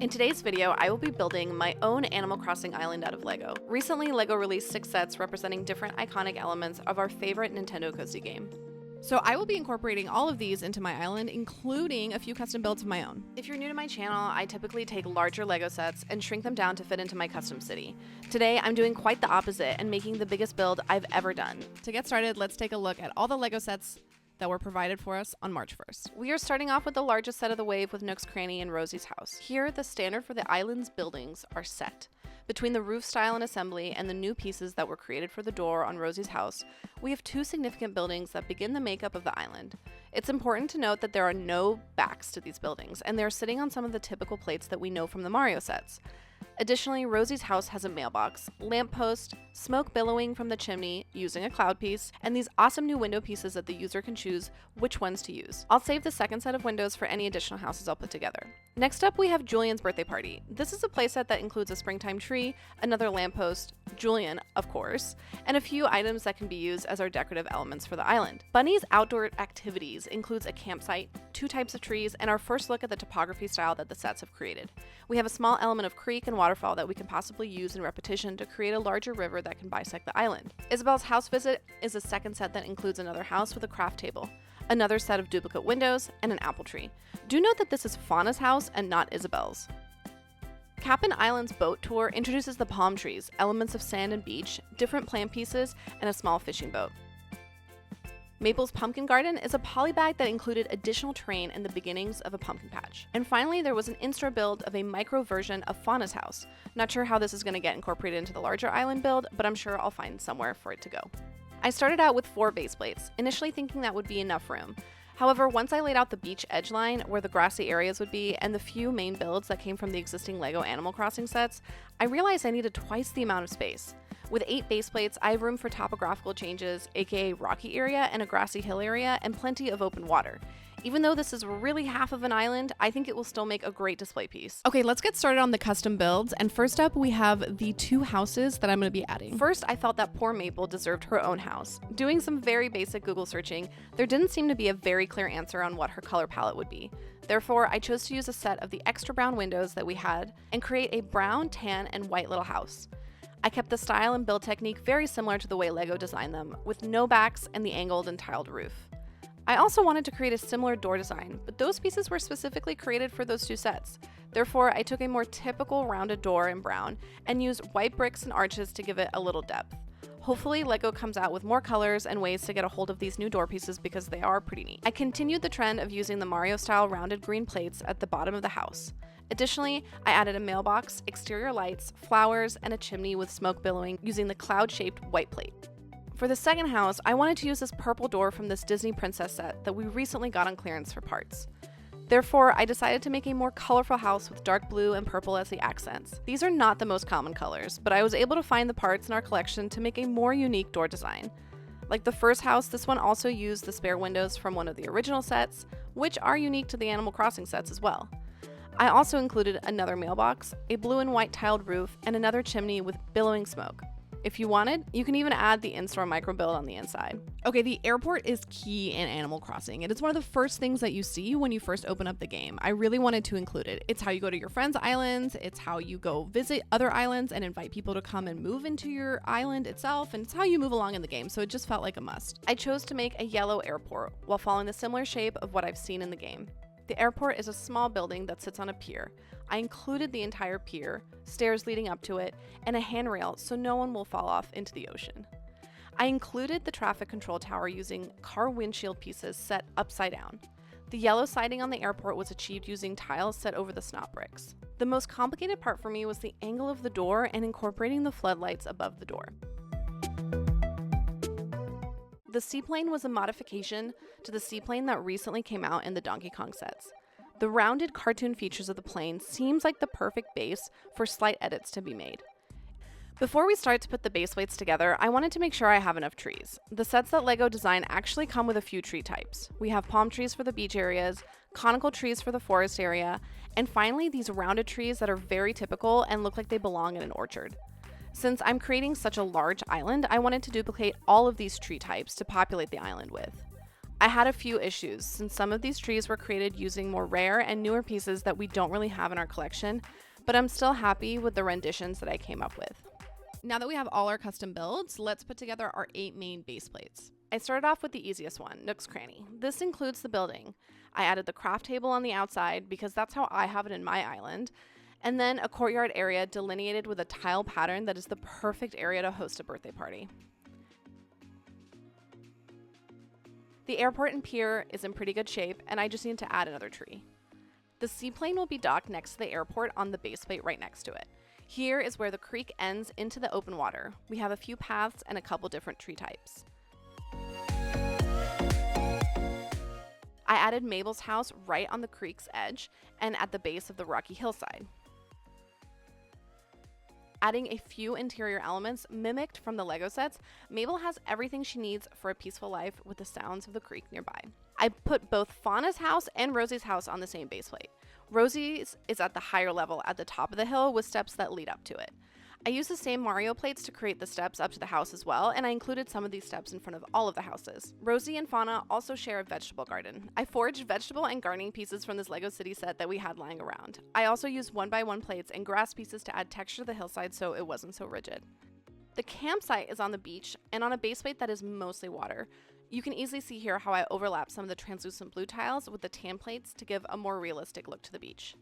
In today's video, I will be building my own Animal Crossing island out of Lego. Recently, Lego released 6 sets representing different iconic elements of our favorite Nintendo cozy game. So I will be incorporating all of these into my island, including a few custom builds of my own. If you're new to my channel, I typically take larger Lego sets and shrink them down to fit into my custom city. Today, I'm doing quite the opposite and making the biggest build I've ever done. To get started, let's take a look at all the Lego sets that were provided for us on March 1st. We are starting off with the largest set of the wave with Nook's Cranny and Rosy's house. Here, the standard for the island's buildings are set. Between the roof style and assembly and the new pieces that were created for the door on Rosy's house, we have 2 significant buildings that begin the makeup of the island. It's important to note that there are no backs to these buildings, and they're sitting on some of the typical plates that we know from the Mario sets. Additionally, Rosy's house has a mailbox, lamppost, smoke billowing from the chimney using a cloud piece, and these awesome new window pieces that the user can choose which ones to use. I'll save the second set of windows for any additional houses I'll put together. Next up, we have Julian's birthday party. This is a playset that includes a springtime tree, another lamppost, Julian, of course, and a few items that can be used as our decorative elements for the island. Bunny's outdoor activities includes a campsite, 2 types of trees, and our first look at the topography style that the sets have created. We have a small element of creek and waterfall that we can possibly use in repetition to create a larger river that can bisect the island. Isabel's house visit is a second set that includes another house with a craft table, another set of duplicate windows, and an apple tree. Do note that this is Fauna's house and not Isabel's. Cap'n Island's boat tour introduces the palm trees, elements of sand and beach, different plant pieces, and a small fishing boat. Maple's pumpkin garden is a polybag that included additional terrain and the beginnings of a pumpkin patch. And finally, there was an in-store build of a micro version of Fauna's house. Not sure how this is going to get incorporated into the larger island build, but I'm sure I'll find somewhere for it to go. I started out with 4 base plates, initially thinking that would be enough room. However, once I laid out the beach edge line where the grassy areas would be and the few main builds that came from the existing Lego Animal Crossing sets, I realized I needed twice the amount of space. With 8 base plates, I have room for topographical changes, aka rocky area and a grassy hill area, and plenty of open water. Even though this is really half of an island, I think it will still make a great display piece. Okay, let's get started on the custom builds. And first up, we have the 2 houses that I'm going to be adding. First, I felt that poor Maple deserved her own house. Doing some very basic Google searching, there didn't seem to be a very clear answer on what her color palette would be. Therefore, I chose to use a set of the extra brown windows that we had and create a brown, tan, and white little house. I kept the style and build technique very similar to the way Lego designed them, with no backs and the angled and tiled roof. I also wanted to create a similar door design, but those pieces were specifically created for those 2 sets. Therefore, I took a more typical rounded door in brown and used white bricks and arches to give it a little depth. Hopefully, Lego comes out with more colors and ways to get a hold of these new door pieces because they are pretty neat. I continued the trend of using the Mario-style rounded green plates at the bottom of the house. Additionally, I added a mailbox, exterior lights, flowers, and a chimney with smoke billowing using the cloud-shaped white plate. For the second house, I wanted to use this purple door from this Disney Princess set that we recently got on clearance for parts. Therefore, I decided to make a more colorful house with dark blue and purple as the accents. These are not the most common colors, but I was able to find the parts in our collection to make a more unique door design. Like the first house, this one also used the spare windows from one of the original sets, which are unique to the Animal Crossing sets as well. I also included another mailbox, a blue and white tiled roof, and another chimney with billowing smoke. If you wanted, you can even add the in-store micro build on the inside. Okay, the airport is key in Animal Crossing. It is one of the first things that you see when you first open up the game. I really wanted to include it. It's how you go to your friends' islands, it's how you go visit other islands and invite people to come and move into your island itself, and it's how you move along in the game, so it just felt like a must. I chose to make a yellow airport while following the similar shape of what I've seen in the game. The airport is a small building that sits on a pier. I included the entire pier, stairs leading up to it, and a handrail so no one will fall off into the ocean. I included the traffic control tower using car windshield pieces set upside down. The yellow siding on the airport was achieved using tiles set over the snot bricks. The most complicated part for me was the angle of the door and incorporating the floodlights above the door. The seaplane was a modification to the seaplane that recently came out in the Donkey Kong sets. The rounded cartoon features of the plane seems like the perfect base for slight edits to be made. Before we start to put the base weights together, I wanted to make sure I have enough trees. The sets that Lego design actually come with a few tree types. We have palm trees for the beach areas, conical trees for the forest area, and finally these rounded trees that are very typical and look like they belong in an orchard. Since I'm creating such a large island, I wanted to duplicate all of these tree types to populate the island with. I had a few issues since some of these trees were created using more rare and newer pieces that we don't really have in our collection, but I'm still happy with the renditions that I came up with. Now that we have all our custom builds, let's put together our 8 main base plates. I started off with the easiest one, Nook's Cranny. This includes the building. I added the craft table on the outside because that's how I have it in my island, and then a courtyard area delineated with a tile pattern that is the perfect area to host a birthday party. The airport and pier is in pretty good shape, and I just need to add another tree. The seaplane will be docked next to the airport on the base plate right next to it. Here is where the creek ends into the open water. We have a few paths and a couple different tree types. I added Mabel's house right on the creek's edge and at the base of the rocky hillside. Adding a few interior elements mimicked from the Lego sets, Mabel has everything she needs for a peaceful life with the sounds of the creek nearby. I put both Fauna's house and Rosy's house on the same base plate. Rosy's is at the higher level at the top of the hill with steps that lead up to it. I used the same Mario plates to create the steps up to the house as well, and I included some of these steps in front of all of the houses. Rosy and Fauna also share a vegetable garden. I forged vegetable and gardening pieces from this Lego City set that we had lying around. I also used 1x1 plates and grass pieces to add texture to the hillside so it wasn't so rigid. The campsite is on the beach and on a base plate that is mostly water. You can easily see here how I overlap some of the translucent blue tiles with the tan plates to give a more realistic look to the beach.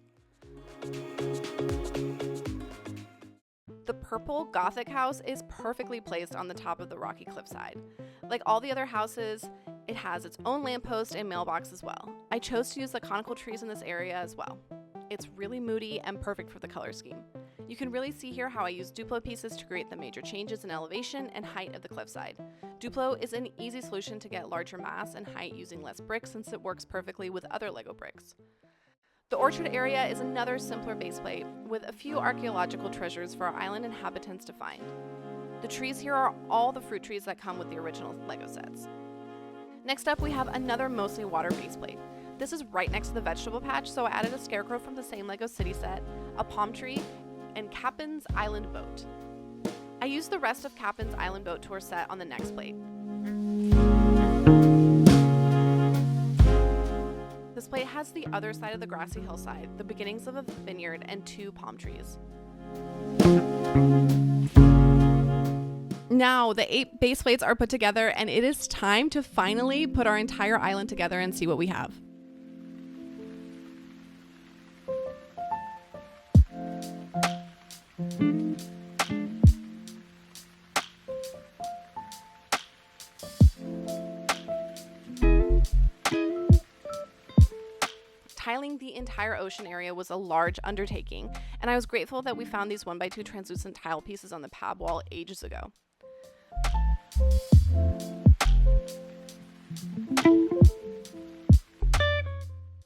The purple Gothic house is perfectly placed on the top of the rocky cliffside. Like all the other houses, it has its own lamppost and mailbox as well. I chose to use the conical trees in this area as well. It's really moody and perfect for the color scheme. You can really see here how I use Duplo pieces to create the major changes in elevation and height of the cliffside. Duplo is an easy solution to get larger mass and height using less bricks since it works perfectly with other Lego bricks. The orchard area is another simpler base plate with a few archaeological treasures for our island inhabitants to find. The trees here are all the fruit trees that come with the original Lego sets. Next up, we have another mostly water base plate. This is right next to the vegetable patch, so I added a scarecrow from the same Lego City set, a palm tree, and Captain's Island boat. I used the rest of Captain's Island boat tour set on the next plate. This plate has the other side of the grassy hillside, the beginnings of a vineyard, and 2 palm trees. Now the 8 base plates are put together and it is time to finally put our entire island together and see what we have. Tiling the entire ocean area was a large undertaking, and I was grateful that we found these 1x2 translucent tile pieces on the pab wall ages ago.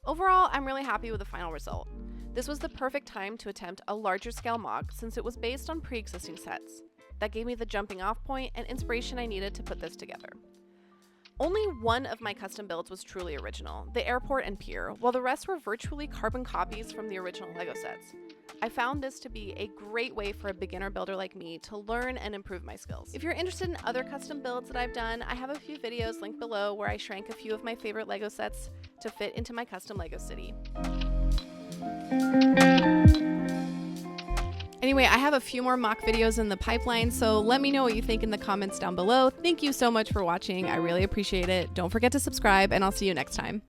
Overall, I'm really happy with the final result. This was the perfect time to attempt a larger scale MOC since it was based on pre-existing sets. That gave me the jumping off point and inspiration I needed to put this together. Only one of my custom builds was truly original, the airport and pier, while the rest were virtually carbon copies from the original Lego sets. I found this to be a great way for a beginner builder like me to learn and improve my skills. If you're interested in other custom builds that I've done, I have a few videos linked below where I shrank a few of my favorite Lego sets to fit into my custom Lego city. Anyway, I have a few more MOC videos in the pipeline, so let me know what you think in the comments down below. Thank you so much for watching. I really appreciate it. Don't forget to subscribe, and I'll see you next time.